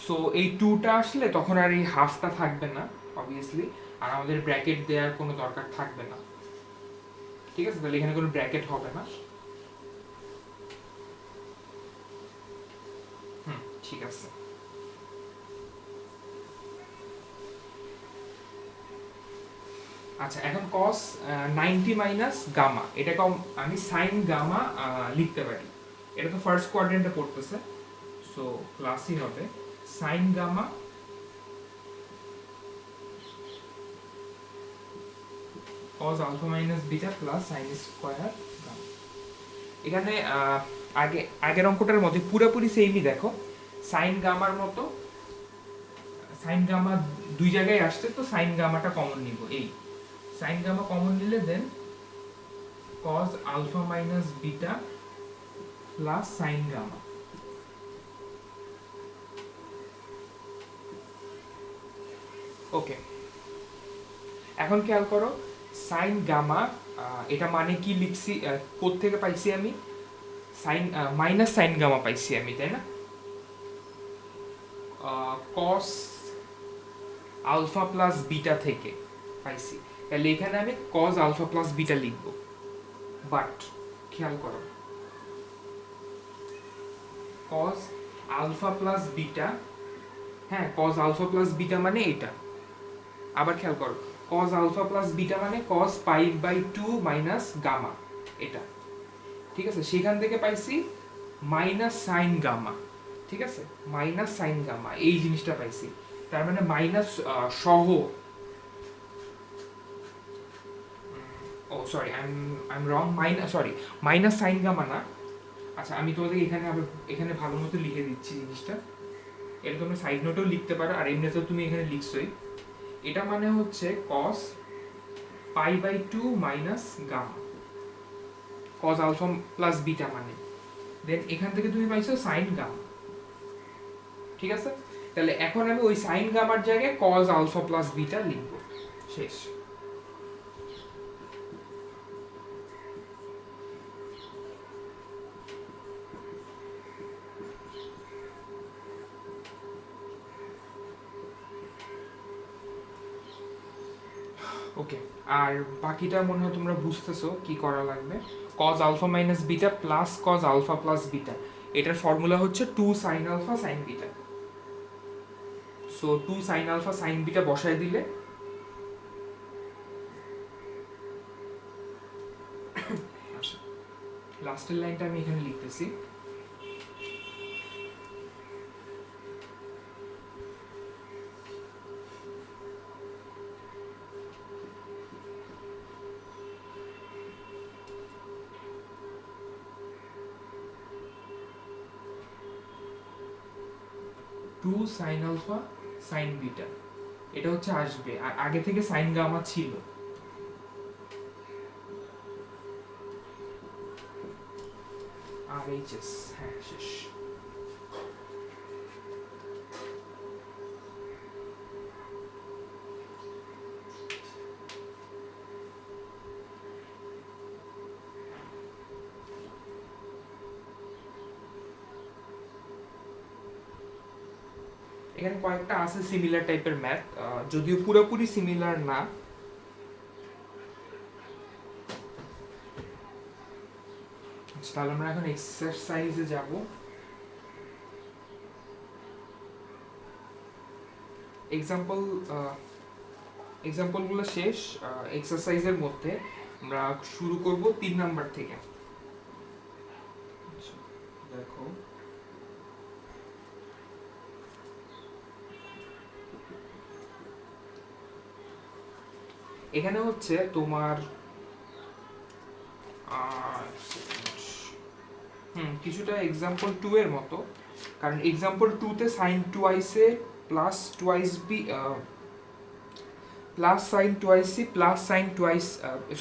সো এই টুটা আসলে তখন আর এই হাফটা থাকবে না অবভিয়াসলি, আর আমাদের ব্র্যাকেট দেওয়ার কোনো দরকার থাকবে না, ঠিক আছে। তাহলে এখানে কোনো ব্র্যাকেট হবে না, ঠিক আছে। আচ্ছা, এখন cos 90 মাইনাস গামা, এটাকে আমি সাইন গামা লিখতে পারি, এটা তো ফার্স্ট কোয়াড্রেন্টে পড়তেছে, সো প্লাসই হবে sine gamma cos alpha minus beta plus sine square gamma. এখানে আগের অঙ্কটার মধ্যে পুরোপুরি সেমই দেখো, সাইন গামার মতো, সাইন গামা দুই জায়গায় আসছে, তো সাইন গামাটা কমন নিব, এই সাইন গামা কমন নিলে then cos alpha minus beta plus sine gamma. Okay, এখন খেয়াল করো সাইন গামা, এটা মানে কি লিখছি, কোত্থেকে পাইছি আমি, সাইন মাইনাস সাইন গামা পাইছি আমি, তাই না, cos আলফা প্লাস বিটা থেকে পাইছি, তাহলে এখানে আমি cos আলফা প্লাস বিটা লিখব, বাট খেয়াল করো cos আলফা প্লাস বিটা, হ্যাঁ cos আলফা প্লাস বিটা মানে এটা, আবার খেয়াল করো cos আলফা প্লাস বিটা মানে cos pi by two minus gamma, এটা ঠিক আছে। সেখান থেকে পাইছি মাইনাস সাইন গামা, ঠিক আছে, মাইনাস সাইন গামা এই জিনিসটা পাইছি, তার মানে মাইনাস সহ, ও sorry I am wrong, minus, sorry minus sine gamma না। আচ্ছা, আমি তোমাদের এখানে আবার এখানে ভালো মতো লিখে দিচ্ছি জিনিসটা, এটা তোমরা সাইড নোটেও লিখতে পারো, আর এমনিতেও তুমি এখানে লিখছোই, এটা মানে হচ্ছে cos pi by 2 minus gamma cos alpha plus beta মানে, দেন এখান থেকে তুমি পাইছো সাইন গামা। ঠিক আছে, তাহলে এখন আমি ওই সাইন গামার জায়গায় কজ আলফা প্লাস বিটা লিখব, শেষ। ওকে, আর বাকিটা মনে হয় তোমরা বুঝতেছো কি করা লাগবে। Cos alpha minus beta plus cos alpha plus beta, এটার ফর্মুলা হচ্ছে 2 sine alpha sine beta. So 2 sine alpha sine beta বসায় দিলে লাস্টের লাইনটা আমি এখানে লিখতেছি। Two sine alpha sine beta, এটা হচ্ছে আসবে, আর আগে থেকে সাইন গামা ছিল। আর এইচএস, হ্যাঁ শেষ। এখানে কয়েকটা আছে সিমিলার টাইপের ম্যাথ, যদিও পুরোপুরি সিমিলার না। তাহলে আমরা এখন এক্সারসাইজে যাব। এক্সাম্পলগুলো শেষ। এক্সারসাইজের মধ্যে আমরা শুরু করব 3 নাম্বার থেকে। দেখো এখানে হচ্ছে তোমার কিছুটা এক্সাম্পল 2 এর মতো, কারণ এক্সাম্পল 2 তে sine twice A plus twice B plus sine twice C plus sine twice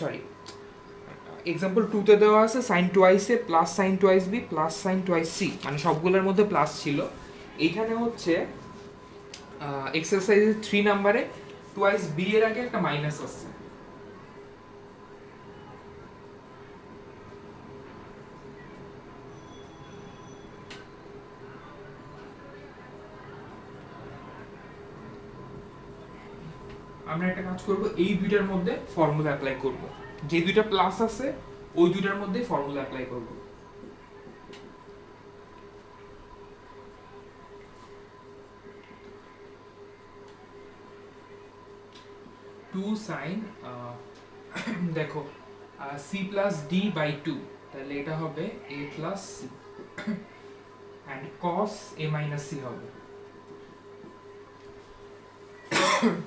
sorry example 2 তে দেওয়া আছে sine twice A plus sine twice B plus sine twice C, মানে সবগুলোর মধ্যে প্লাস ছিল। এইখানে হচ্ছে এক্সারসাইজের 3 নাম্বারে টুয়াইস বি এর আগে একটা মাইনাস আছে। আমরা একটা কাজ করব, এই দুইটার মধ্যে ফর্মুলা অ্যাপ্লাই করব, যে দুইটা প্লাস আছে ওই দুইটার মধ্যে ফর্মুলা অ্যাপ্লাই করব। টু সাইন দেখো সি প্লাস ডি বাই 2, তাহলে এটা হবে A plus C and cos A minus C হবে।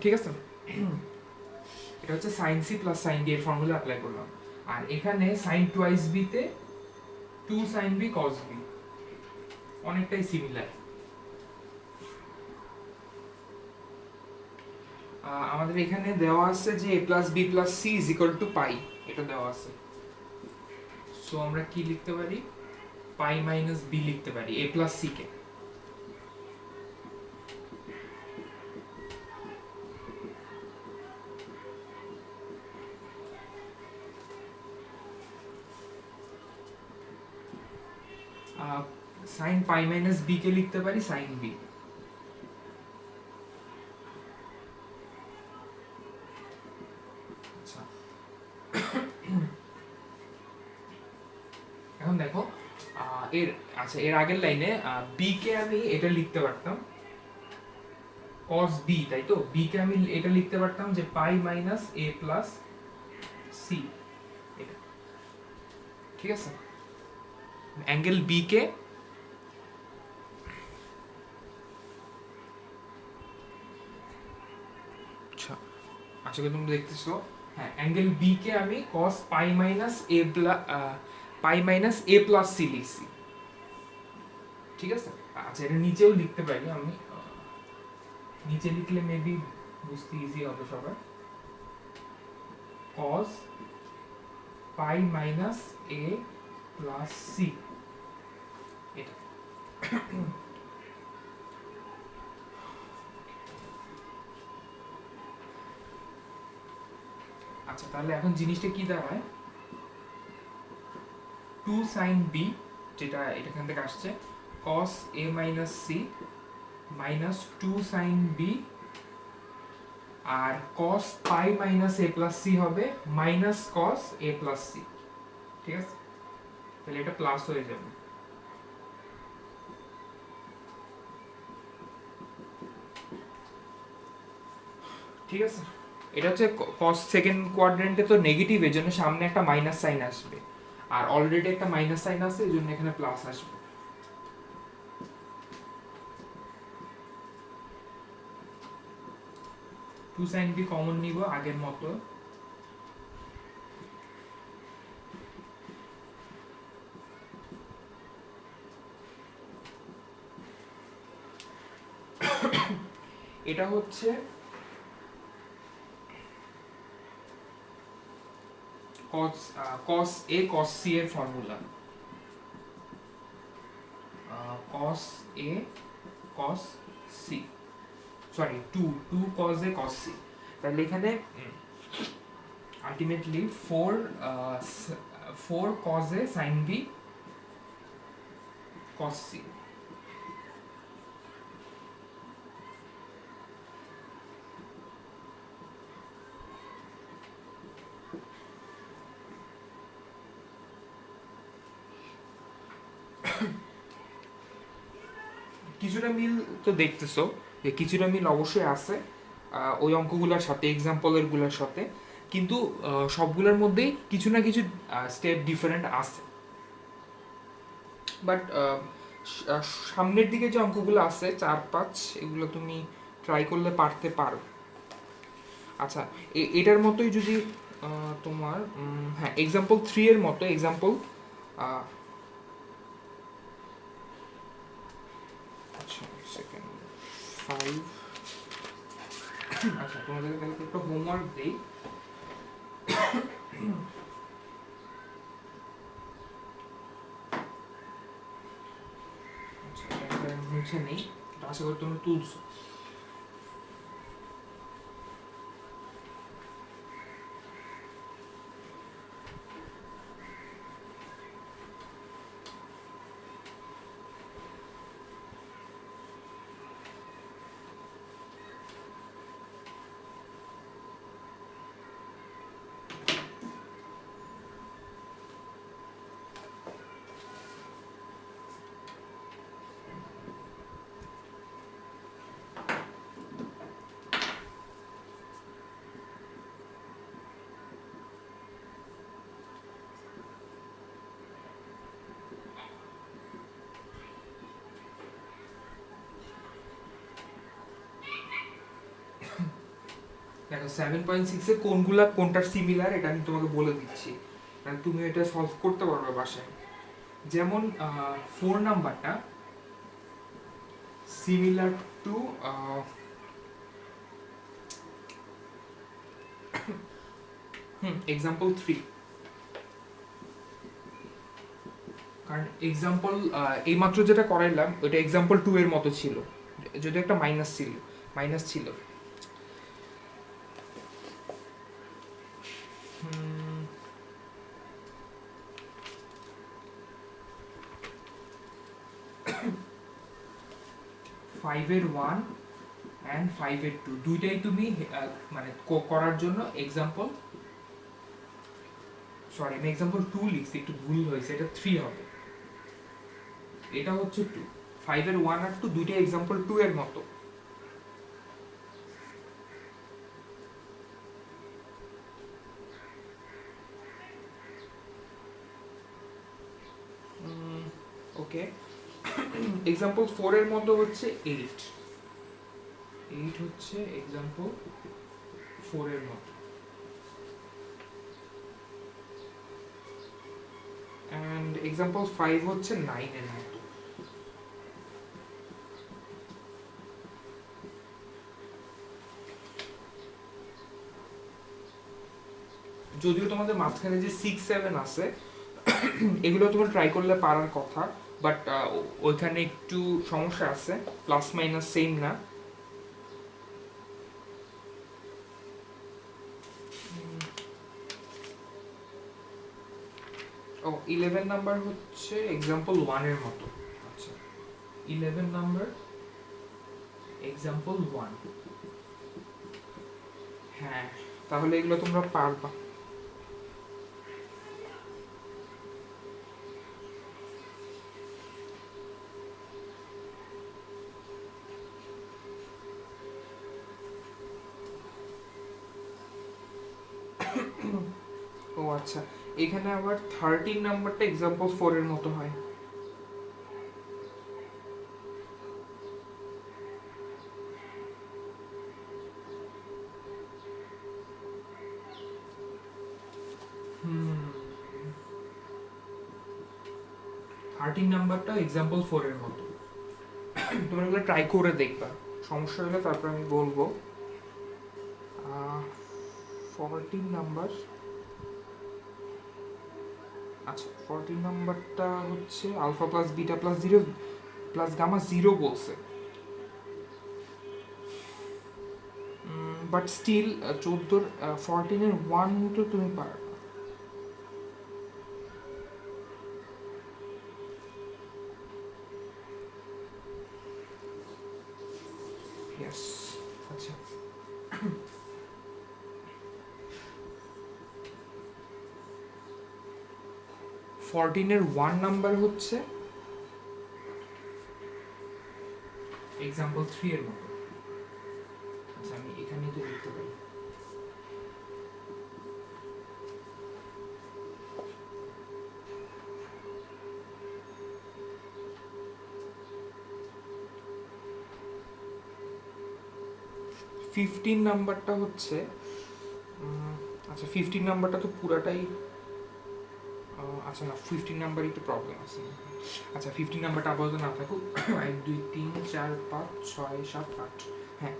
ঠিক আছে, এটা হচ্ছে sine C plus sine D এর ফর্মুলা অ্যাপ্লাই করলাম। আর এখানে সাইন টুয়াইস বি তে 2 সাইন বি কস বি, অনেকটাই সিমিলার। আমাদের এখানে দেওয়া আছে যে a plus B plus C is equal to pi, এটা দেওয়া আছে। সো আমরা কি লিখতে পারি, পাই মাইনাস বি লিখতে পারি a প্লাস সি কে। সাইন পাই মাইনাস বি কে লিখতে পারি সাইন বি। এখন দেখো এর আগের লাইনে বি কে আমি এটা লিখতে পারতাম cos b, তাই তো বি কে আমি এটা লিখতে পারতাম যে পাই মাইনাস a প্লাস সি, এটা ঠিক আছে। অ্যাঙ্গেল বি কে আশা করি তোমরা দেখতেছো, হ্যাঁ অ্যাঙ্গেল বি কে আমি cos pi minus a plus c লিখছি। ঠিক আছে, আচ্ছা এটা নিচেও লিখতে পারি আমি, নিচে লিখলে মেবি বুঝতে ইজি হবে সবার। cos pi minus a plus c, এটা। আচ্ছা, তাহলে এখন জিনিসটা কি দাঁড়ায়, 2 sin b, যেটা এখান থেকে আসছে, cos a minus c minus 2 sin b, R cos pi minus a plus c হবে minus cos a plus c, ঠিক আছে? তাহলে এটা প্লাস হয়ে যাবে। ঠিক আছে, এটা হচ্ছে cos সেকেন্ড কোয়াড্রেন্টে তো নেগেটিভ, এর জন্য সামনে একটা মাইনাস সাইন আসবে, আর অলরেডি একটা মাইনাস সাইন আছে, এই জন্য এখানে প্লাস আসবে। টু সাইন বি কমন নিব আগের মতো, এটা হচ্ছে cos a cos c এর formula, cos a cos c, sorry 2 cos a cos c, তাহলে এখানে ultimately 4 cos a sin b cos c। কিছুটা মিল তো দেখতেছো, যে কিছুটা মিল অবশ্যই আছে ওই অঙ্কগুলোর সাথে, এক্সাম্পলের গুলোর সাথে, কিন্তু সবগুলোর মধ্যেই কিছু না কিছু স্টেপ ডিফারেন্ট আছে। বাট সামনের দিকে যে অঙ্কগুলো আছে 4-5, এগুলো তুমি ট্রাই করলে পারতে পারো। আচ্ছা, এটার মতোই যদি তোমার হ্যাঁ এক্সাম্পল 3 এর মতো, এক্সাম্পল আচ্ছা সেকেন্ড 5, আচ্ছা তোমাদের কাছে একটা হোমওয়ার্ক দেই, আচ্ছা এটা মুছে নেই, আশা করি তুমি তুলছো। দেখো 7.6 এ কোনটার সিমিলার এটা আমি তোমাকে বলে দিচ্ছি, মানে তুমি এটা সলভ করতে পারবে বাসায়। যেমন 4 নাম্বারটা সিমিলার টু এক্সাম্পল 3, কারণ এক্সাম্পল এইমাত্র যেটা করাইলাম ওইটা এক্সাম্পল 2 এর মতো ছিল, যদি একটা মাইনাস ছিল। 5 এর 1 and 5 এর 2 দুইটাই তুমি মানে করার জন্য এক্সাম্পল, সরি আমি এক্সাম্পল 2 লিখছি, একটু ভুল হয়েছে, এটা 3 হবে, এটা হচ্ছে 2। 5 এর 1 আর 2 দুইটাই এক্সাম্পল 2 এর মতো। ওকে, এক্সাম্পল 4 এর মতো হচ্ছে 8 হচ্ছে এক্সাম্পল 4 এর মতো, and এক্সাম্পল 5 হচ্ছে 9 এর মতো। যদিও তোমাদের মাঝখানে যে 6-7 আছে এগুলো তোমার ট্রাই করলে পারার কথা, বাট ওইখানে একটু সমস্যা আছে, প্লাস মাইনাস সেম না। ও 11 নাম্বার হচ্ছে এক্সাম্পল 1 এর মতো। আচ্ছা 11 নাম্বার এক্সাম্পল 1, হ্যাঁ তাহলে এগুলো তোমরা পারবা। ও আচ্ছা, এখানে আবার 13 নাম্বারটা এক্সাম্পল 4 এর মতো হয়। হুম 13 নাম্বারটা এক্সাম্পল 4 এর মতো। তোমরা এগুলো ট্রাই করে দেখবা, সমস্যা হলে তারপর আমি বলবো। 14 নাম্বার, আচ্ছা 14 নাম্বারটা হচ্ছে alpha plus beta plus zero plus gamma zero বলছে, বাট স্টিল 14 14-এর 1 তো তুমি পারো। ইয়েস আচ্ছা 14-এর 1 নাম্বার হচ্ছে এক্সাম্পল 3 এর মতো। আচ্ছা আমি এখানেই তো লিখতে পারি। ফিফটিন নাম্বারটা হচ্ছে আচ্ছা 15 নাম্বারটা তো পুরাটাই আচ্ছা না 15 নাম্বারই একটু প্রবলেম আছে। আচ্ছা 15 নাম্বারটা আপাতত না থাকুক। 1 2 3 4 5 6 7 8, হ্যাঁ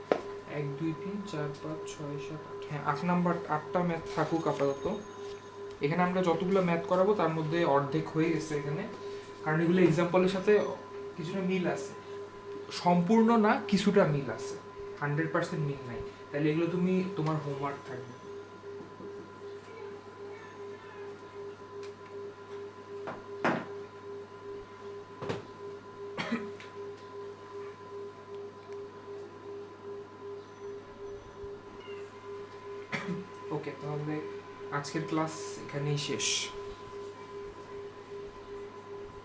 1 2 3 4 5 6 7 8, হ্যাঁ 8 নাম্বার 8টা ম্যাথ থাকুক আপাতত। এখানে আমরা যতগুলো ম্যাথ করাবো তার মধ্যে অর্ধেক হয়ে গেছে এখানে, কারণ এগুলো এক্সাম্পলের সাথে কিছুটা মিল আছে, সম্পূর্ণ না কিছুটা মিল আছে, 100% মিল নাই, তাহলে এগুলো তুমি তোমার হোমওয়ার্ক থাকবে। ওকে তাহলে আজকের ক্লাস এখানেই শেষ।